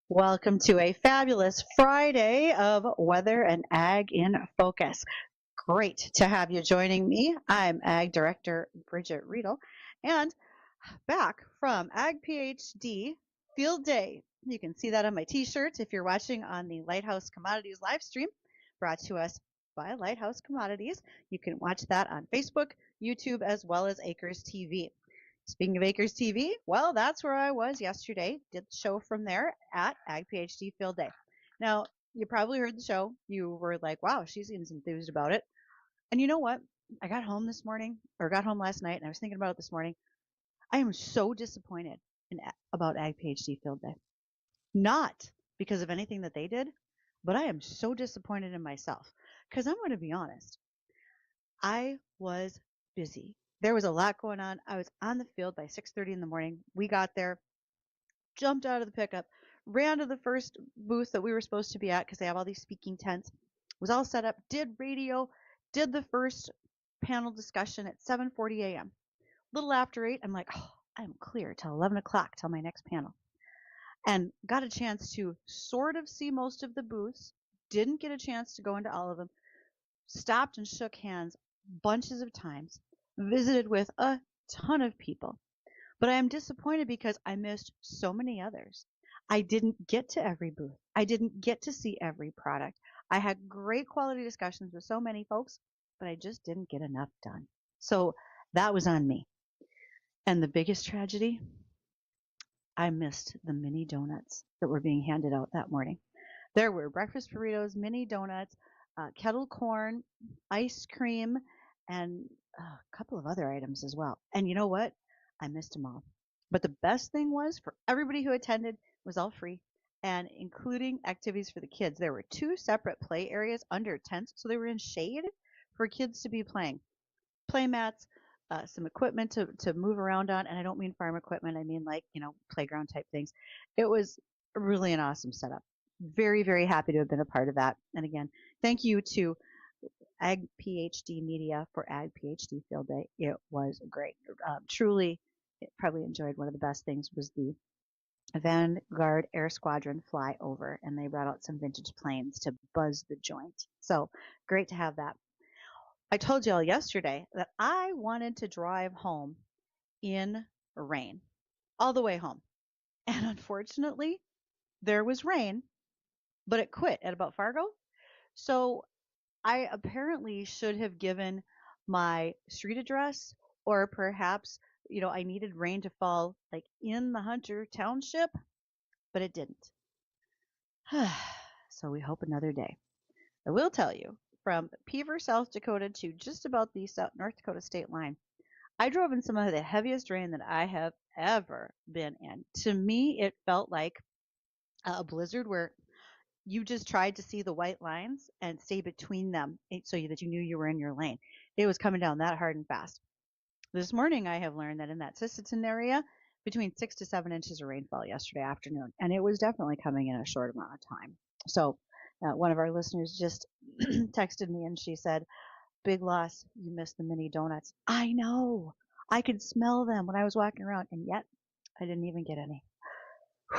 Welcome to a fabulous Friday of Weather and Ag in Focus. Great to have you joining me. I'm Ag Director Bridgette Readel, and back from Ag PhD Field Day. You can see that on my t-shirt if you're watching on the Lighthouse Commodities live stream brought to us by Lighthouse Commodities. You can watch that on Facebook, YouTube, as well as Acres TV. Speaking of Acres TV, well, that's where I was yesterday. Did the show from there at Ag PhD Field Day. Now, you probably heard the show. You were like, wow, she seems enthused about it. And you know what? I got home this morning, or got home last night, and I was thinking about it this morning. I am so disappointed about Ag PhD Field Day. Not because of anything that they did, but I am so disappointed in myself. Because I'm going to be honest, I was busy. There was a lot going on. I was on the field by 6:30 in the morning. We got there, jumped out of the pickup, ran to the first booth that we were supposed to be at because they have all these speaking tents. Was all set up, did radio, did the first panel discussion at 7:40 a.m. Little after 8, I'm like, oh, I'm clear till 11 o'clock till my next panel. And got a chance to sort of see most of the booths. Didn't get a chance to go into all of them. Stopped and shook hands bunches of times. Visited with a ton of people. But I am disappointed because I missed so many others. I didn't get to every booth. I didn't get to see every product. I had great quality discussions with so many folks, but I just didn't get enough done. So that was on me. And the biggest tragedy, I missed the mini donuts that were being handed out that morning. There were breakfast burritos, mini donuts, kettle corn, ice cream, and a couple of other items as well. And you know what? I missed them all. But the best thing was for everybody who attended was all free and including activities for the kids. There were two separate play areas under tents, so they were in shade for kids to be playing. Play mats, some equipment to move around on, and I don't mean farm equipment. I mean like, playground type things. It was really an awesome setup. Very, very happy to have been a part of that. And again, thank you to Ag PhD Media for Ag PhD Field Day. It was great. Truly, probably enjoyed. One of the best things was the Vanguard Air Squadron flyover, and they brought out some vintage planes to buzz the joint. So great to have that. I told y'all yesterday that I wanted to drive home in rain all the way home. And unfortunately, there was rain, but it quit at about Fargo. So I apparently should have given my street address, or perhaps, I needed rain to fall like in the Hunter Township, but it didn't. So we hope another day. I will tell you, from Beaver, South Dakota to just about the North Dakota state line, I drove in some of the heaviest rain that I have ever been in. To me, it felt like a blizzard where you just tried to see the white lines and stay between them so that you knew you were in your lane. It was coming down that hard and fast. This morning, I have learned that in that Sisseton area, between 6 to 7 inches of rainfall yesterday afternoon, and it was definitely coming in a short amount of time. So, one of our listeners just texted me and she said, "Big loss, you missed the mini donuts." I know. I could smell them when I was walking around, and yet I didn't even get any.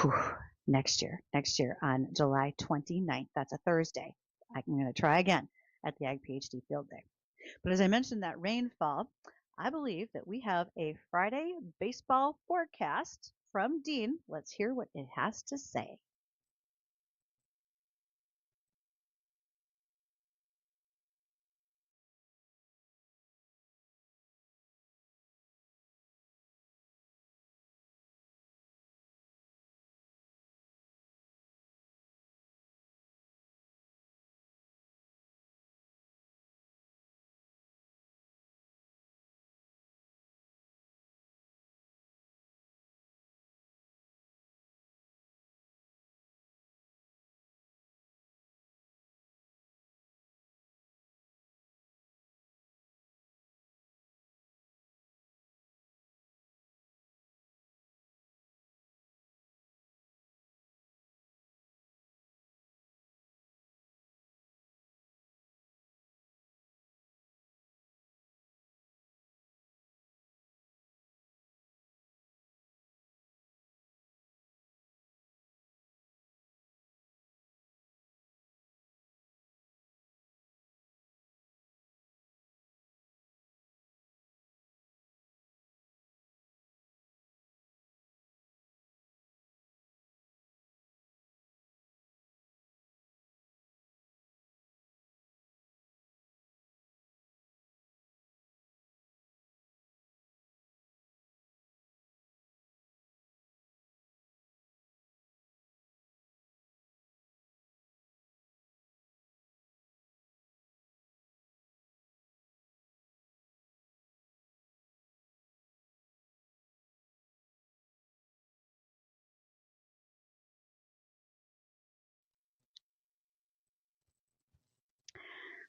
Whew. Next year on July 29th, that's a Thursday, I'm going to try again at the Ag PhD Field Day. But as I mentioned, that rainfall, I believe that we have a Friday baseball forecast from Dean. Let's hear what it has to say.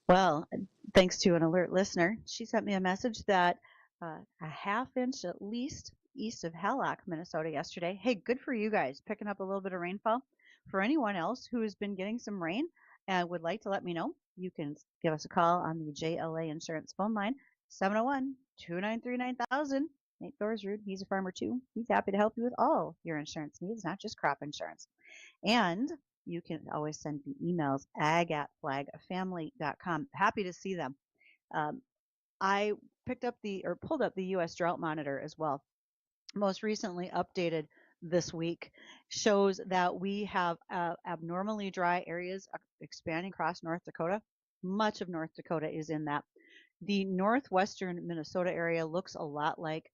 Well, thanks to an alert listener, she sent me a message that a half inch at least east of Hallock, Minnesota yesterday. Hey, good for you guys picking up a little bit of rainfall. For anyone else who has been getting some rain and would like to let me know, you can give us a call on the JLA Insurance phone line, 701-293-9000. Nate Thorsrud, he's a farmer too. He's happy to help you with all your insurance needs, not just crop insurance. And you can always send me emails, ag@flagfamily.com. Happy to see them. Um, I pulled up the U.S. Drought Monitor as well. Most recently updated this week shows that we have abnormally dry areas expanding across North Dakota. Much of North Dakota is in that. The northwestern Minnesota area looks a lot like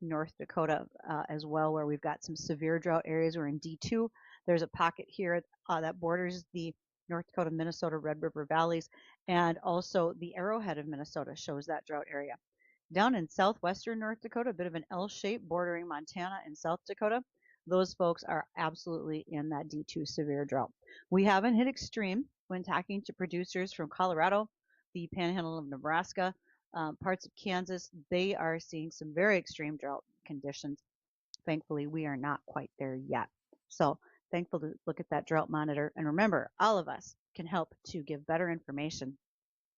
North Dakota as well, where we've got some severe drought areas. We're in D2. There's a pocket here that borders the North Dakota, Minnesota, Red River valleys, and also the Arrowhead of Minnesota shows that drought area. Down in southwestern North Dakota, a bit of an L shape bordering Montana and South Dakota, those folks are absolutely in that D2 severe drought. We haven't hit extreme when talking to producers from Colorado, the panhandle of Nebraska, parts of Kansas. They are seeing some very extreme drought conditions. Thankfully, we are not quite there yet. So thankful to look at that drought monitor. And remember, all of us can help to give better information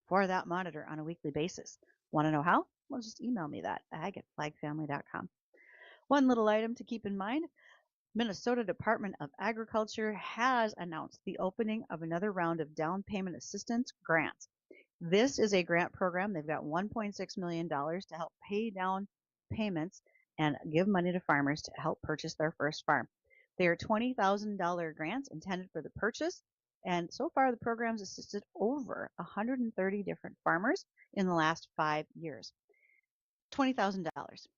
for that monitor on a weekly basis. Want to know how? Well, just email me that, ag@flagfamily.com. One little item to keep in mind, Minnesota Department of Agriculture has announced the opening of another round of down payment assistance grants. This is a grant program. They've got $1.6 million to help pay down payments and give money to farmers to help purchase their first farm. They are $20,000 grants intended for the purchase. And so far, the program's assisted over 130 different farmers in the last 5 years. $20,000.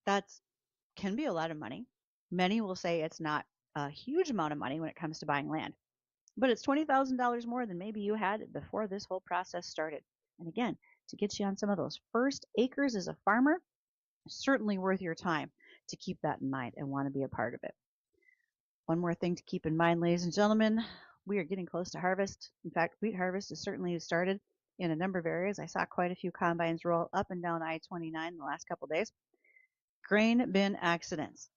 That can be a lot of money. Many will say it's not a huge amount of money when it comes to buying land, but it's $20,000 more than maybe you had before this whole process started. And again, to get you on some of those first acres as a farmer, certainly worth your time to keep that in mind and want to be a part of it. One more thing to keep in mind, ladies and gentlemen, we are getting close to harvest. In fact, wheat harvest has certainly started in a number of areas. I saw quite a few combines roll up and down I-29 in the last couple of days. Grain bin accidents.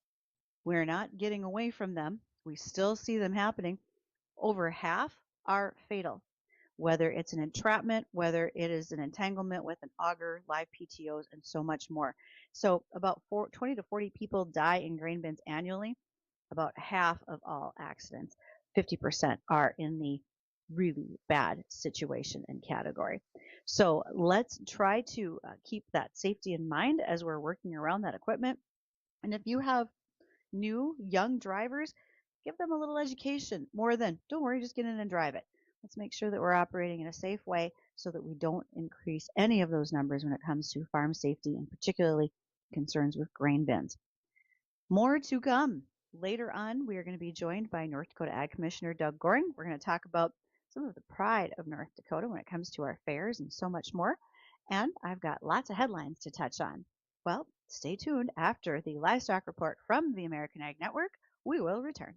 We're not getting away from them. We still see them happening. Over half are fatal, whether it's an entrapment, whether it is an entanglement with an auger, live PTOs, and so much more. So about 20 to 40 people die in grain bins annually. About half of all accidents, 50%, are in the really bad situation and category. So let's try to keep that safety in mind as we're working around that equipment. And if you have new young drivers, give them a little education more than, don't worry, just get in and drive it. Let's make sure that we're operating in a safe way so that we don't increase any of those numbers when it comes to farm safety and particularly concerns with grain bins. More to come. Later on, we are going to be joined by North Dakota Ag Commissioner Doug Goehring. We're going to talk about some of the pride of North Dakota when it comes to our fairs and so much more. And I've got lots of headlines to touch on. Well, stay tuned. After the livestock report from the American Ag Network, we will return.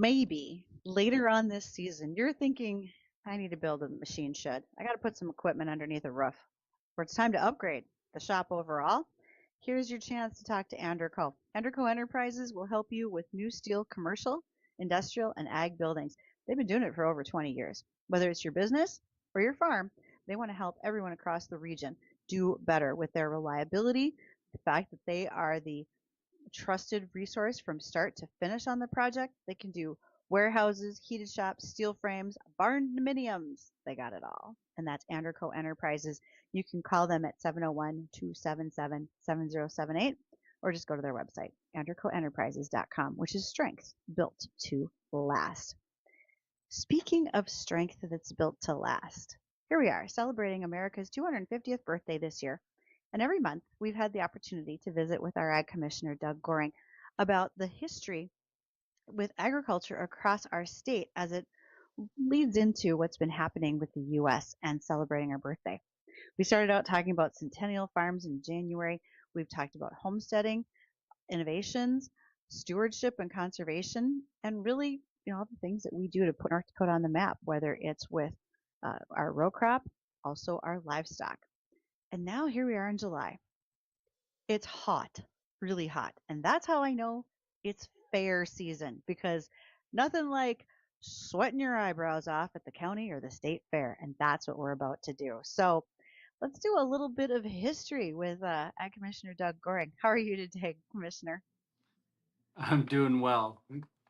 maybe later on this season, you're thinking, I need to build a machine shed. I got to put some equipment underneath a roof. Or it's time to upgrade the shop overall. Here's your chance to talk to Anderco. Anderco Enterprises will help you with new steel commercial, industrial, and ag buildings. They've been doing it for over 20 years. Whether it's your business or your farm, they want to help everyone across the region do better with their reliability, the fact that they are the trusted resource from start to finish on the project. They can do warehouses, heated shops, steel frames, barn dominiums. They got it all. And that's Anderco Enterprises. You can call them at 701-277-7078 or just go to their website, andercoenterprises.com, which is strength built to last. Speaking of strength that's built to last, here we are celebrating America's 250th birthday this year. And every month we've had the opportunity to visit with our Ag Commissioner, Doug Goehring, about the history with agriculture across our state as it leads into what's been happening with the U.S. and celebrating our birthday. We started out talking about centennial farms in January. We've talked about homesteading, innovations, stewardship and conservation, and really, all the things that we do to put North Dakota on the map, whether it's with our row crop, also our livestock. And now here we are in July. It's hot, really hot. And that's how I know it's fair season because nothing like sweating your eyebrows off at the county or the state fair. And that's what we're about to do. So let's do a little bit of history with Ag Commissioner Doug Goehring. How are you today, Commissioner? I'm doing well.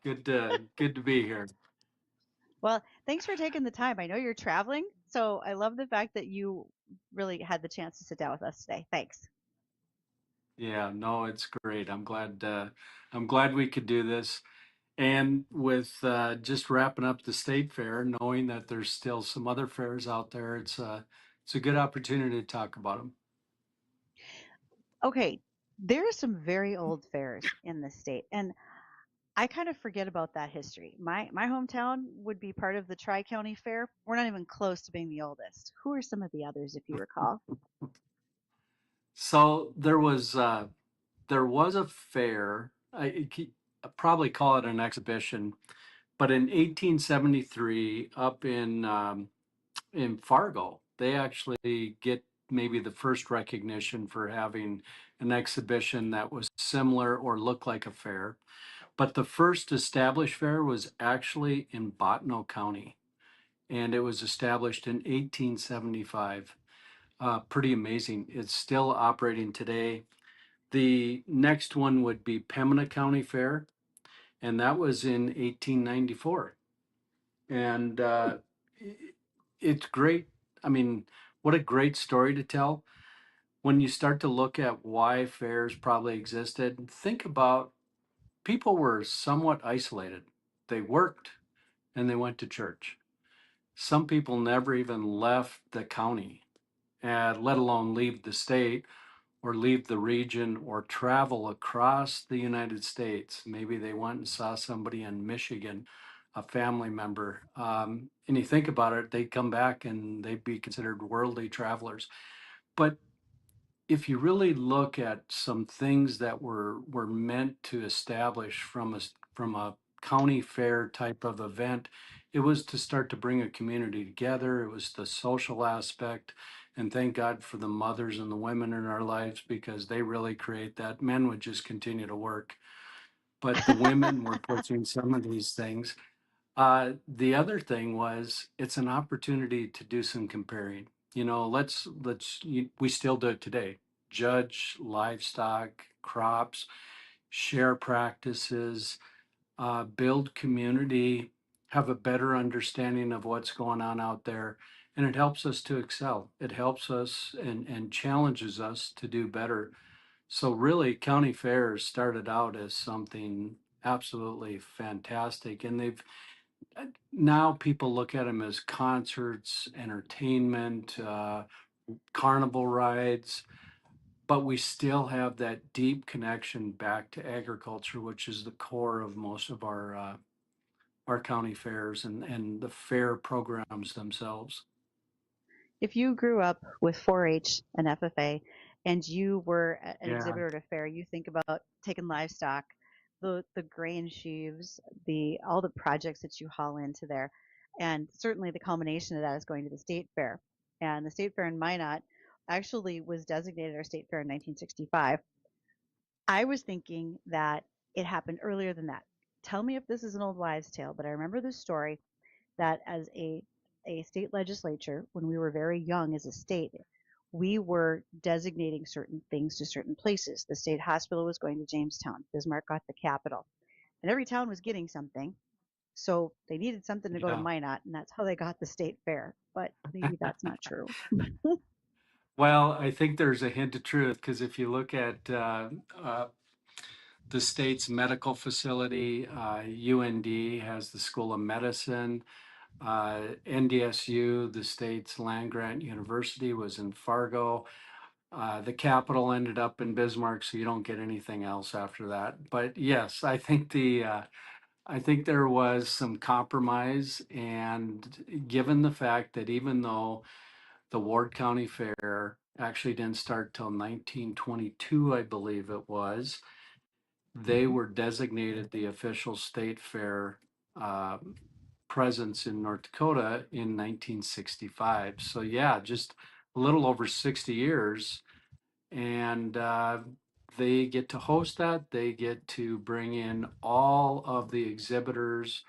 Good to be here. Well, thanks for taking the time. I know you're traveling, so I love the fact that you really had the chance to sit down with us today. Thanks. Yeah, no, it's great. I'm glad we could do this. And with just wrapping up the state fair, knowing that there's still some other fairs out there, it's a good opportunity to talk about them. Okay, there are some very old fairs in the state, and I kind of forget about that history. My hometown would be part of the Tri County Fair. We're not even close to being the oldest. Who are some of the others, if you recall? So there was a fair. I'd probably call it an exhibition, but in 1873, up in Fargo, they actually get maybe the first recognition for having an exhibition that was similar or looked like a fair. But the first established fair was actually in Bottineau County, and it was established in 1875. Pretty amazing. It's still operating today. The next one would be Pembina County Fair, and that was in 1894. And it's great. I mean, what a great story to tell. When you start to look at why fairs probably existed, think about people were somewhat isolated. They worked and they went to church. Some people never even left the county, let alone leave the state or leave the region or travel across the United States. Maybe they went and saw somebody in Michigan, a family member. And you think about it, they'd come back and they'd be considered worldly travelers. But if you really look at some things that were meant to establish from a county fair type of event, it was to start to bring a community together. It was the social aspect, and thank God for the mothers and the women in our lives because they really create that. Men would just continue to work, but the women were pushing some of these things. The other thing was it's an opportunity to do some comparing. We still do it today. Judge livestock, crops, share practices, build community, have a better understanding of what's going on out there, and it helps us to excel. It helps us and challenges us to do better. So really, county fairs started out as something absolutely fantastic, and they've now people look at them as concerts, entertainment, carnival rides, but we still have that deep connection back to agriculture, which is the core of most of our county fairs and the fair programs themselves. If you grew up with 4-H and FFA and you were an Yeah. exhibitor at a fair, you think about taking livestock, the grain sheaves, the all the projects that you haul into there, and certainly the culmination of that is going to the state fair. And the state fair in Minot actually was designated our state fair in 1965. I was thinking that it happened earlier than that. Tell me if this is an old wives' tale, but I remember this story that as a state legislature, when we were very young as a state, we were designating certain things to certain places. The state hospital was going to Jamestown. Bismarck got the capital. And every town was getting something. So they needed something to go to Yeah. Minot, and that's how they got the state fair. But maybe that's not true. Well, I think there's a hint of truth because if you look at the state's medical facility, UND has the School of Medicine. NDSU, the state's land grant university, was in Fargo. The capital ended up in Bismarck, so you don't get anything else after that. But yes, I think there was some compromise, and given the fact that even though the Ward County Fair actually didn't start till 1922, I believe it was, they were designated the official state fair uh, presence in North Dakota in 1965. So yeah, just a little over 60 years, and they get to host that. They get to bring in all of the exhibitors,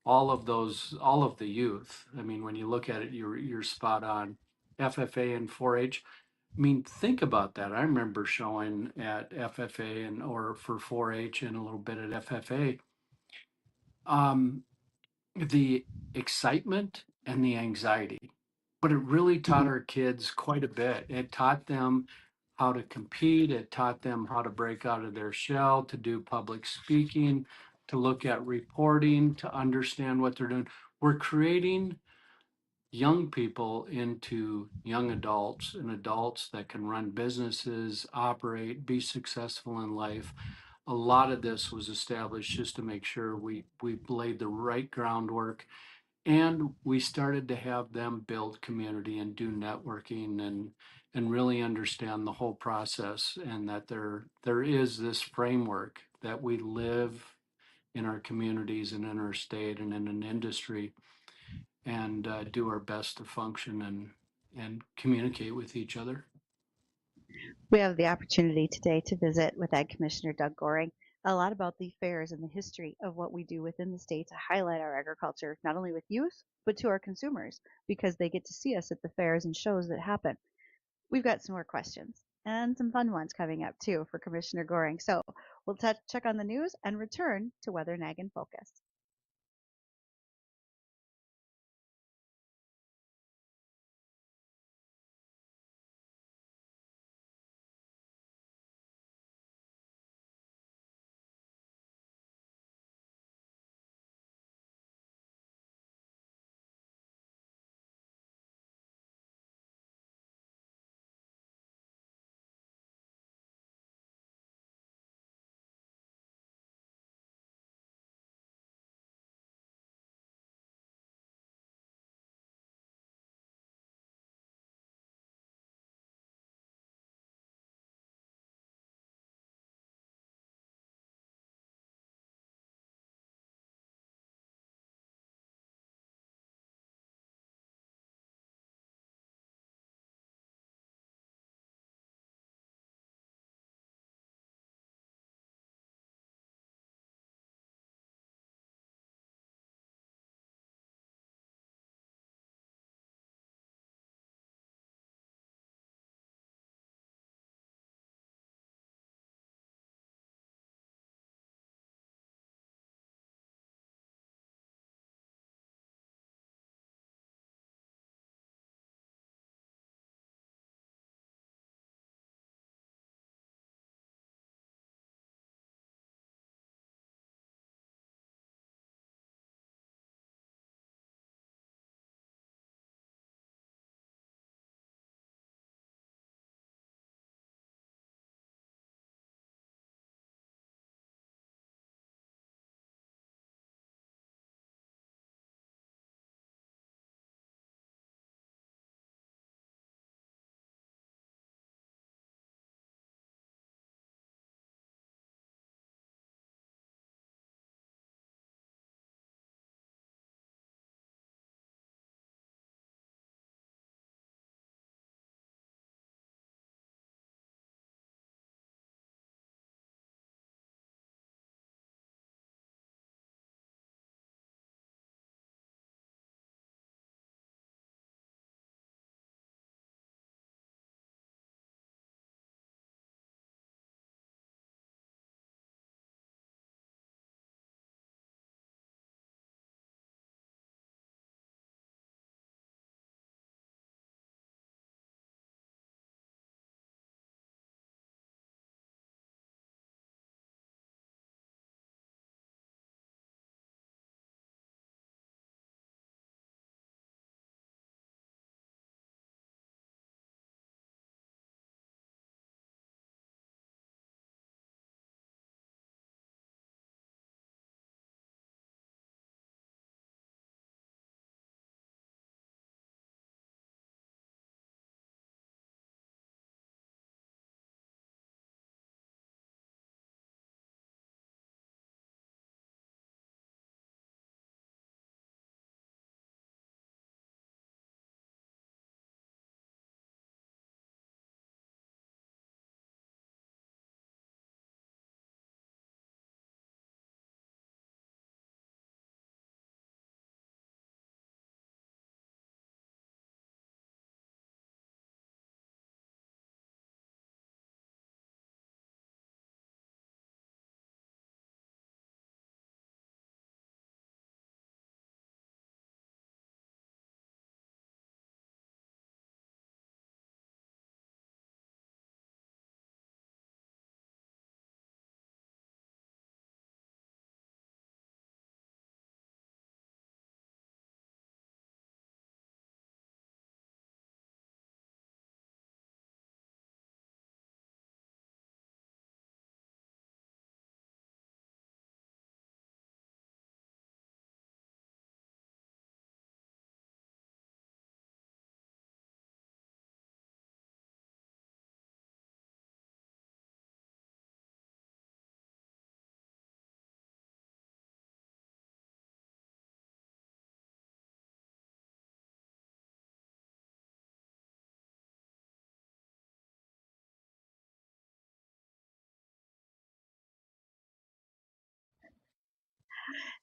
all of the youth. I mean, when you look at it, you're spot on. FFA and 4-H. I mean, think about that. I remember showing at FFA and or for 4-H and a little bit at FFA. Um, the excitement and the anxiety, but it really taught Mhm. our kids quite a bit. It taught them how to compete, it taught them how to break out of their shell, to do public speaking, to look at reporting, to understand what they're doing. We're creating young people into young adults and adults that can run businesses, operate, be successful in life. A lot of this was established just to make sure we laid the right groundwork, and we started to have them build community and do networking and really understand the whole process, and that there is this framework that we live in our communities and in our state and in an industry, and do our best to function and communicate with each other. We have the opportunity today to visit with Ag Commissioner Doug Goehring a lot about the fairs and the history of what we do within the state to highlight our agriculture, not only with youth, but to our consumers, because they get to see us at the fairs and shows that happen. We've got some more questions and some fun ones coming up too for Commissioner Goehring. So we'll check on the news and return to Weather and Ag in Focus.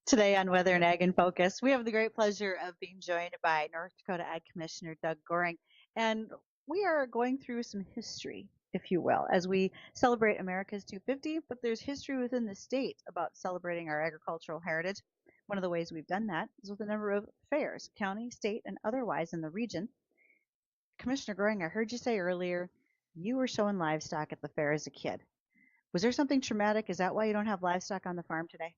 Today on Weather and Ag in Focus, we have the great pleasure of being joined by North Dakota Ag Commissioner Doug Goehring. And we are going through some history, if you will, as we celebrate America's 250, but there's history within the state about celebrating our agricultural heritage. One of the ways we've done that is with a number of fairs, county, state, and otherwise in the region. Commissioner Goehring, I heard you say earlier you were showing livestock at the fair as a kid. Was there something traumatic? Is that why you don't have livestock on the farm today?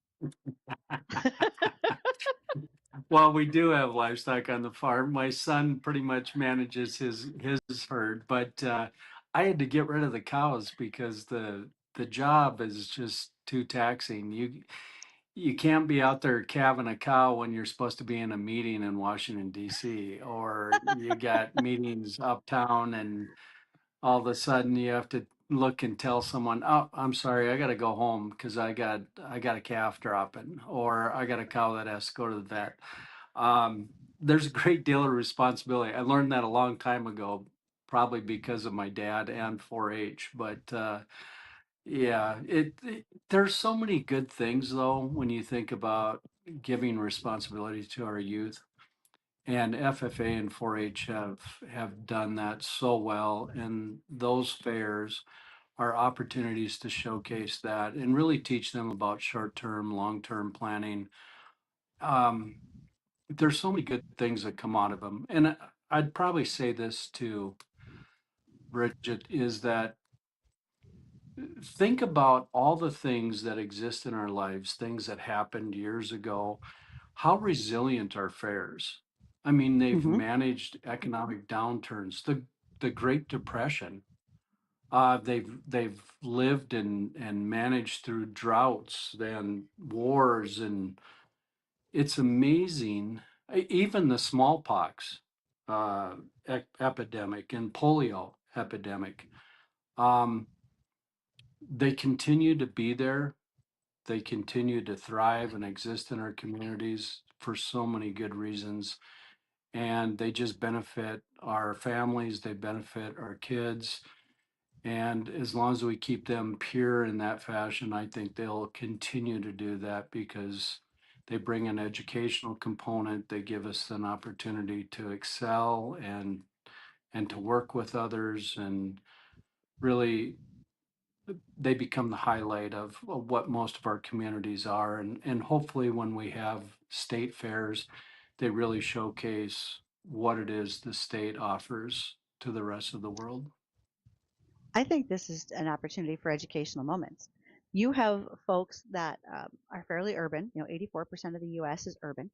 Well, we do have livestock on the farm. My son pretty much manages his herd, but I had to get rid of the cows because the job is just too taxing. You can't be out there calving a cow when you're supposed to be in a meeting in Washington D.C. or you got meetings uptown and all of a sudden you have to look and tell someone, "Oh, I'm sorry, I got to go home because I got a calf dropping, or I got a cow that has to go to the vet." There's a great deal of responsibility. I learned that a long time ago, probably because of my dad and 4-H. But yeah, there's so many good things though when you think about giving responsibility to our youth. And FFA and 4-H have done that so well, and those fairs are opportunities to showcase that and really teach them about short-term, long-term planning. Um, there's so many good things that come out of them, and I'd probably say this to Bridget is that think about all the things that exist in our lives, things that happened years ago. How resilient are fairs? I mean, they've Hmm. managed economic downturns, the Great Depression. They've lived and managed through droughts and wars, and it's amazing. Even the smallpox epidemic and polio epidemic, um, they continue to be there. They continue to thrive and exist in our communities for so many good reasons. And they just benefit our families, they benefit our kids. And as long as we keep them pure in that fashion, I think they'll continue to do that because they bring an educational component. They give us an opportunity to excel and to work with others, and really they become the highlight of what most of our communities are. And hopefully when we have state fairs, they really showcase what it is the state offers to the rest of the world. I think this is an opportunity for educational moments. You have folks that are fairly urban, 84% of the US is urban,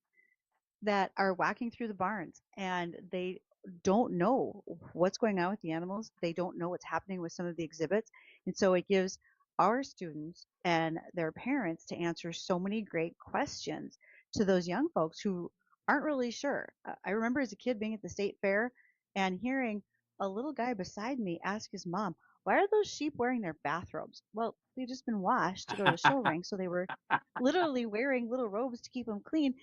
that are walking through the barns and they don't know what's going on with the animals. They don't know what's happening with some of the exhibits. And so it gives our students and their parents to answer so many great questions to those young folks who aren't really sure. I remember as a kid being at the state fair and hearing a little guy beside me ask his mom, "Why are those sheep wearing their bathrobes?" Well, they've just been washed to go to the show ring, so they were literally wearing little robes to keep them clean.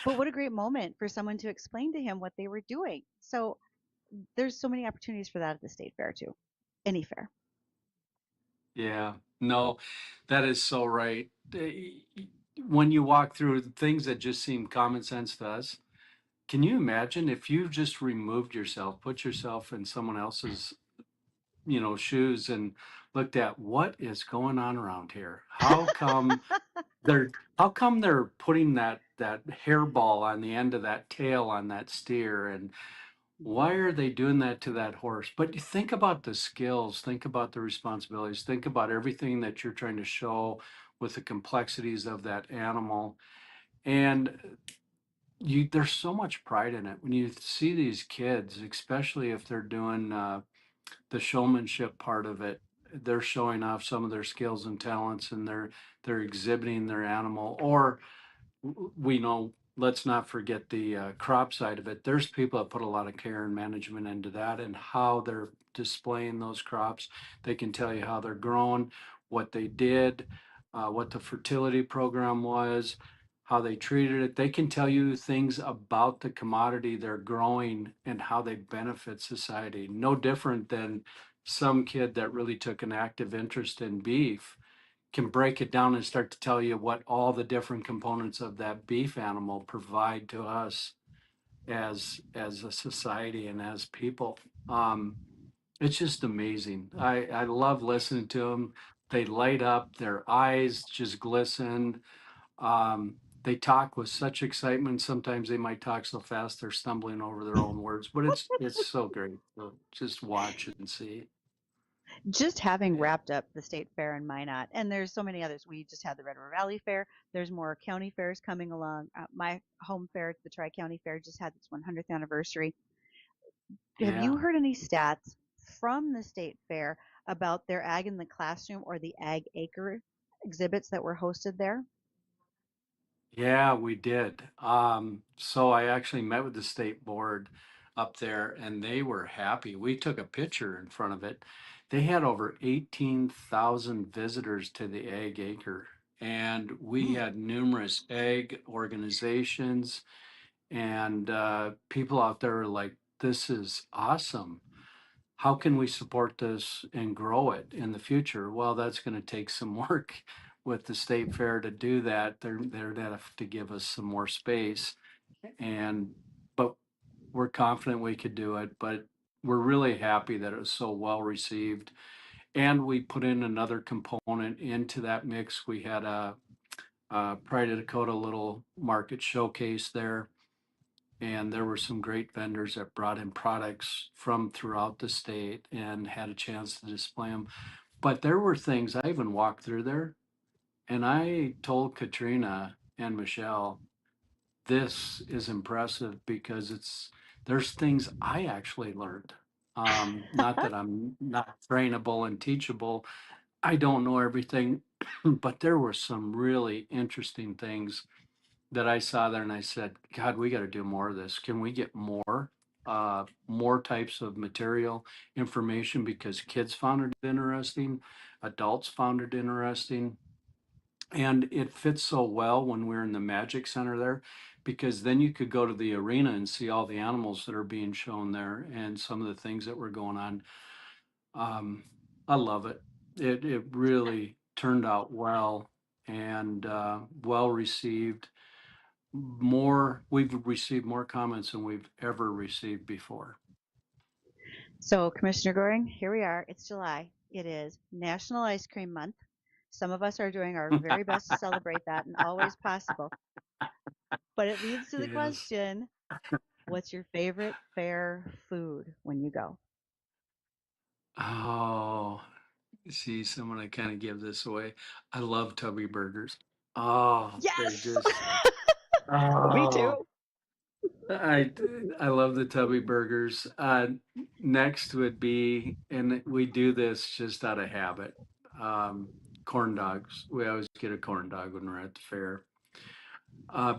But what a great moment for someone to explain to him what they were doing. So there's so many opportunities for that at the state fair too. Any fair. Yeah, no, that is so right. When you walk through things that just seem common sense to us, can you imagine if you just removed yourself, put yourself in someone else's, shoes and looked at what is going on around here? They're how come they're putting that hairball on the end of that tail on that steer, and why are they doing that to that horse? But you think about the skills, think about the responsibilities, think about everything that you're trying to show with the complexities of that animal. And there's so much pride in it when you see these kids, especially if they're doing the showmanship part of it. They're showing off some of their skills and talents, and they're exhibiting their animal. Or we know, let's not forget the crop side of it. There's people that put a lot of care and management into that and how they're displaying those crops. They can tell you how they're grown, what they did, what the fertility program was, how they treated it. They can tell you things about the commodity they're growing and how they benefit society. No different than some kid that really took an active interest in beef can break it down and start to tell you what all the different components of that beef animal provide to us as a society and as people. Um, it's just amazing. I love listening to them. They light up, their eyes just glisten. They talk with such excitement. Sometimes they might talk so fast they're stumbling over their own words, but it's so great to just watch and see. Just having Yeah. wrapped up the state fair in Minot, and there's so many others. We just had the Red River Valley Fair. There's more county fairs coming along. My home fair, the Tri County Fair, just had its 100th anniversary. Have you Yeah. heard any stats from the state fair about their ag in the classroom or the ag acre exhibits that were hosted there? Yeah, we did. So I actually met with the state board up there and they were happy. We took a picture in front of it. They had over 18,000 visitors to the Ag Acre, and we Mm. had numerous ag organizations and people out there were like, this is awesome. How can we support this and grow it in the future? Well, that's going to take some work with the state fair to do that. They're going to have to give us some more space, and but we're confident we could do it. But we're really happy that it was so well received, and we put in another component into that mix. We had a Pride of Dakota little market showcase there, and there were some great vendors that brought in products from throughout the state and had a chance to display them. But there were things I even walked through there, and I told Katrina and Michelle, this is impressive because there's things I actually learned. Not that I'm not trainable and teachable. I don't know everything, but there were some really interesting things that I saw there, and I said, God, we got to do more of this. Can we get more types of material information, because kids found it interesting, adults found it interesting, and it fits so well when we're in the Magic Center there, because then you could go to the arena and see all the animals that are being shown there and some of the things that were going on. Um, I love it. It really turned out well and well received. We've received more comments than we've ever received before. So, Commissioner Goehring, here we are. It's July. It is National Ice Cream Month. Some of us are doing our very best to celebrate that and always possible. But it leads to the Yes. question, what's your favorite fair food when you go? Oh, see, someone I kind of give this away. I love Tubby burgers. Oh, they're Yes! just, Me oh, too. I I love the Tubby burgers. Next would be, and we do this just out of habit, corn dogs. We always get a corn dog when we're at the fair.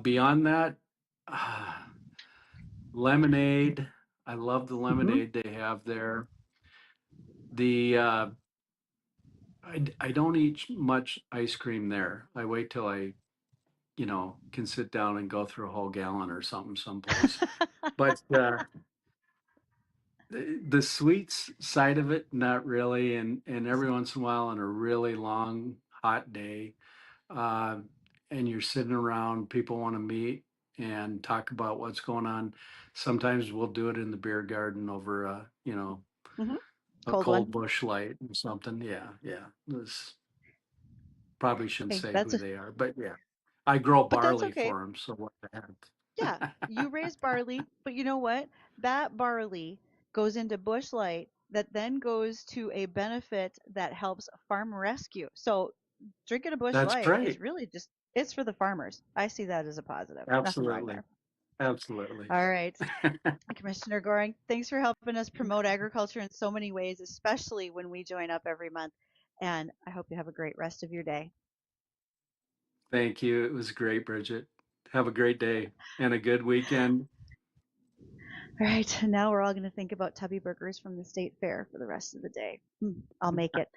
Beyond that, uh, lemonade. I love the Hmm. lemonade they have there. The I don't eat much ice cream there. I wait till I, can sit down and go through a whole gallon or something someplace. But the sweets side of it, not really. And every once in a while, on a really long hot day, uh, and you're sitting around, people want to meet and talk about what's going on. Sometimes we'll do it in the beer garden over Hmm. a Cold one. cold bush light or something. Yeah, yeah. This probably shouldn't Hey, say who they are, but yeah. I grow but that's barley okay. for them, so what the Yeah, heck? you raise barley, but you know what? That barley goes into bush light that then goes to a benefit that helps farm rescue. So drinking a bush That's light is great. really just it's for the farmers. I see that as a positive. Nothing wrong Absolutely. there. Absolutely. All right. Commissioner Goring, thanks for helping us promote agriculture in so many ways, especially when we join up every month. And I hope you have a great rest of your day. Thank you. It was great, Bridget. Have a great day and a good weekend. All right, now we're all going to think about tubby burgers from the state fair for the rest of the day. I'll make it.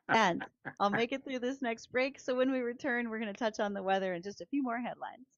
And I'll make it through this next break. So when we return, we're going to touch on the weather and just a few more headlines.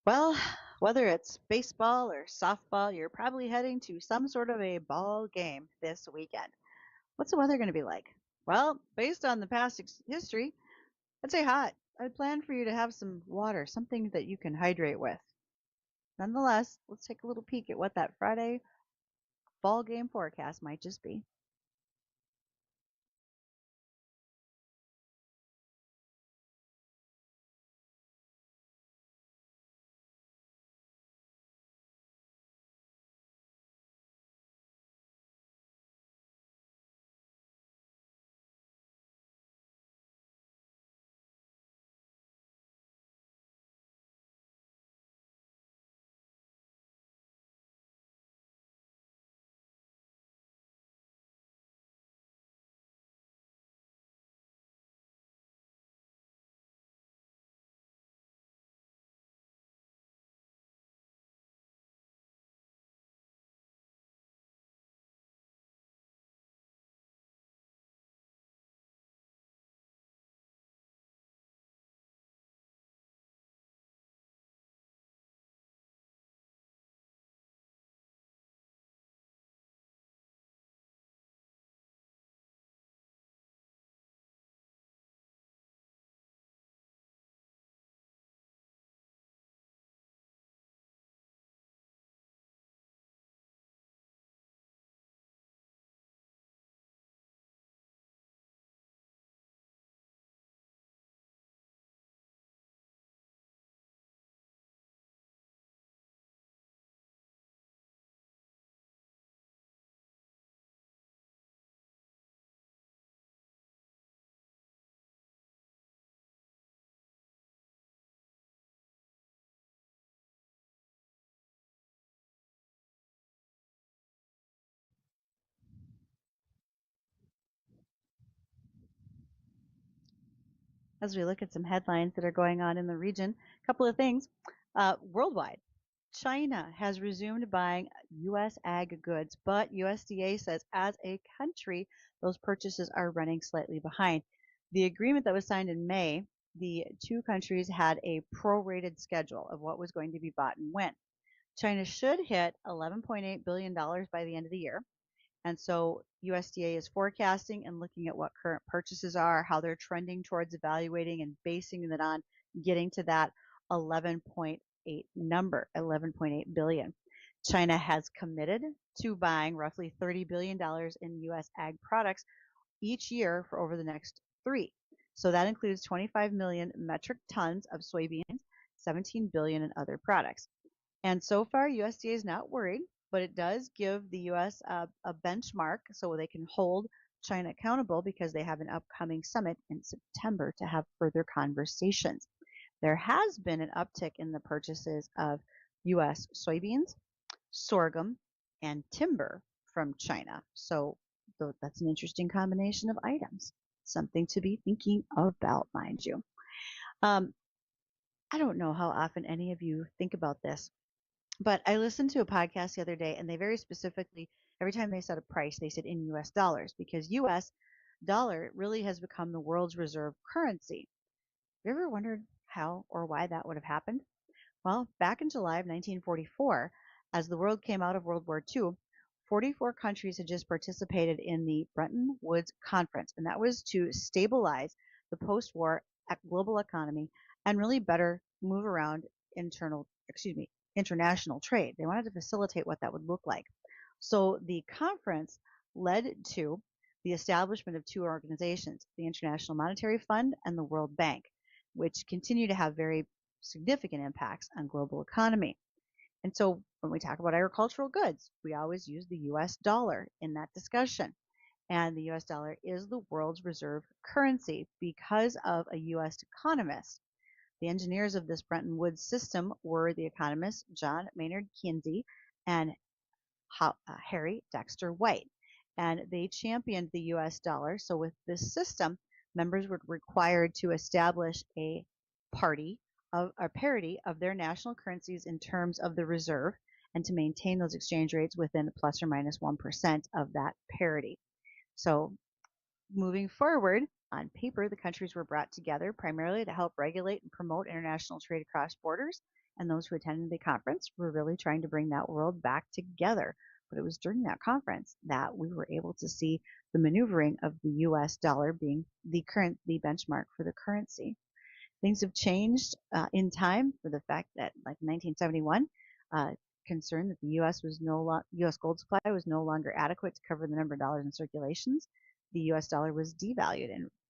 Well, whether it's baseball or softball, you're probably heading to some sort of a ball game this weekend. What's the weather going to be like? Well, based on the past history, I'd say hot. I'd plan for you to have some water, something that you can hydrate with. Nonetheless, let's take a little peek at what that Friday ball game forecast might just be. As we look at some headlines that are going on in the region, a couple of things. Worldwide, China has resumed buying U.S. ag goods, but USDA says as a country, those purchases are running slightly behind. The agreement that was signed in May, the two countries had a prorated schedule of what was going to be bought and when. China should hit $11.8 billion by the end of the year. And so USDA is forecasting and looking at what current purchases are, how they're trending towards evaluating and basing it on getting to that 11.8 number, 11.8 billion. China has committed to buying roughly $30 billion in US ag products each year for over the next 3. So that includes 25 million metric tons of soybeans, 17 billion in other products. And so far, USDA is not worried, but it does give the U.S. a benchmark so they can hold China accountable because they have an upcoming summit in September to have further conversations. There has been an uptick in the purchases of U.S. soybeans, sorghum, and timber from China. So that's an interesting combination of items. Something to be thinking about, mind you. Um, I don't know how often any of you think about this, but I listened to a podcast the other day, and they very specifically, every time they said a price, they said in US dollars, because US dollar really has become the world's reserve currency. Have you ever wondered how or why that would have happened? Well, back in July of 1944, as the world came out of World War II, 44 countries had just participated in the Bretton Woods Conference, and that was to stabilize the post-war global economy and really better move around international trade. They wanted to facilitate what that would look like. So the conference led to the establishment of two organizations, the International Monetary Fund and the World Bank, which continue to have very significant impacts on global economy. And so when we talk about agricultural goods, we always use the US dollar in that discussion. And the US dollar is the world's reserve currency because of a US economist. The engineers of this Bretton Woods system were the economists John Maynard Keynes and Harry Dexter White. And they championed the US dollar. So with this system, members were required to establish a parity of their national currencies in terms of the reserve and to maintain those exchange rates within plus or minus 1% of that parity. So Moving forward, on paper, the countries were brought together primarily to help regulate and promote international trade across borders, and those who attended the conference were really trying to bring that world back together. But it was during that conference that we were able to see the maneuvering of the US dollar being the benchmark for the currency. Things have changed in time for the fact that, like 1971, concerned that the U.S. gold supply was no longer adequate to cover the number of dollars in circulations. The U.S. dollar was devalued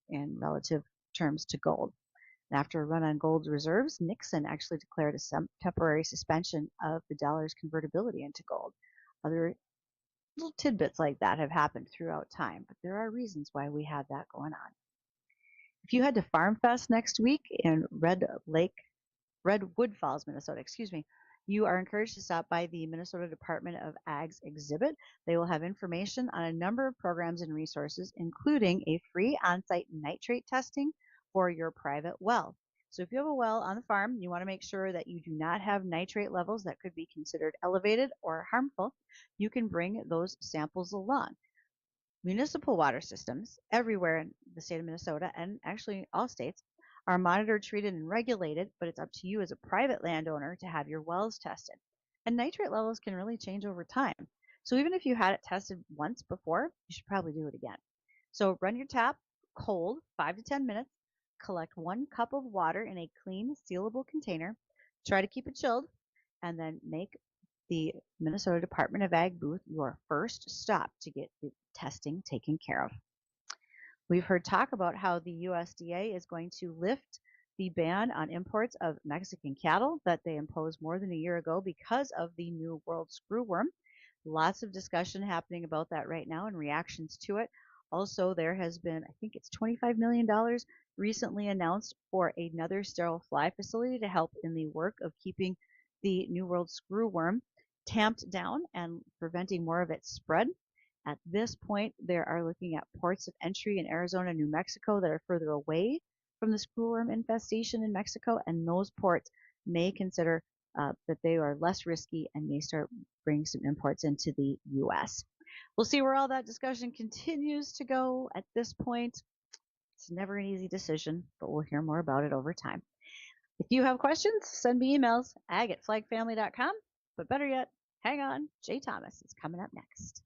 in relative terms to gold. And after a run on gold reserves, Nixon actually declared a temporary suspension of the dollar's convertibility into gold. Other little tidbits like that have happened throughout time, but there are reasons why we have that going on. If you head to Farm Fest next week in Redwood Falls, Minnesota, you are encouraged to stop by the Minnesota Department of Ag's exhibit. They will have information on a number of programs and resources, including a free on-site nitrate testing for your private well. So if you have a well on the farm, you want to make sure that you do not have nitrate levels that could be considered elevated or harmful. You can bring those samples along. Municipal water systems everywhere in the state of Minnesota, and actually all states, are monitored, treated, and regulated, but it's up to you as a private landowner to have your wells tested. And nitrate levels can really change over time. So even if you had it tested once before, you should probably do it again. So run your tap cold 5 to 10 minutes, collect 1 cup of water in a clean, sealable container, try to keep it chilled, and then make the Minnesota Department of Ag booth your first stop to get the testing taken care of. We've heard talk about how the USDA is going to lift the ban on imports of Mexican cattle that they imposed more than a year ago because of the New World screwworm. Lots of discussion happening about that right now and reactions to it. Also, there has been, I think it's $25 million recently announced for another sterile fly facility to help in the work of keeping the New World screwworm tamped down and preventing more of its spread. At this point, they are looking at ports of entry in Arizona and New Mexico that are further away from the screwworm infestation in Mexico, and those ports may consider that they are less risky and may start bringing some imports into the U.S. We'll see where all that discussion continues to go. At this point, it's never an easy decision, but we'll hear more about it over time. If you have questions, send me emails, ag@flagfamily.com. But better yet, hang on, Jay Thomas is coming up next.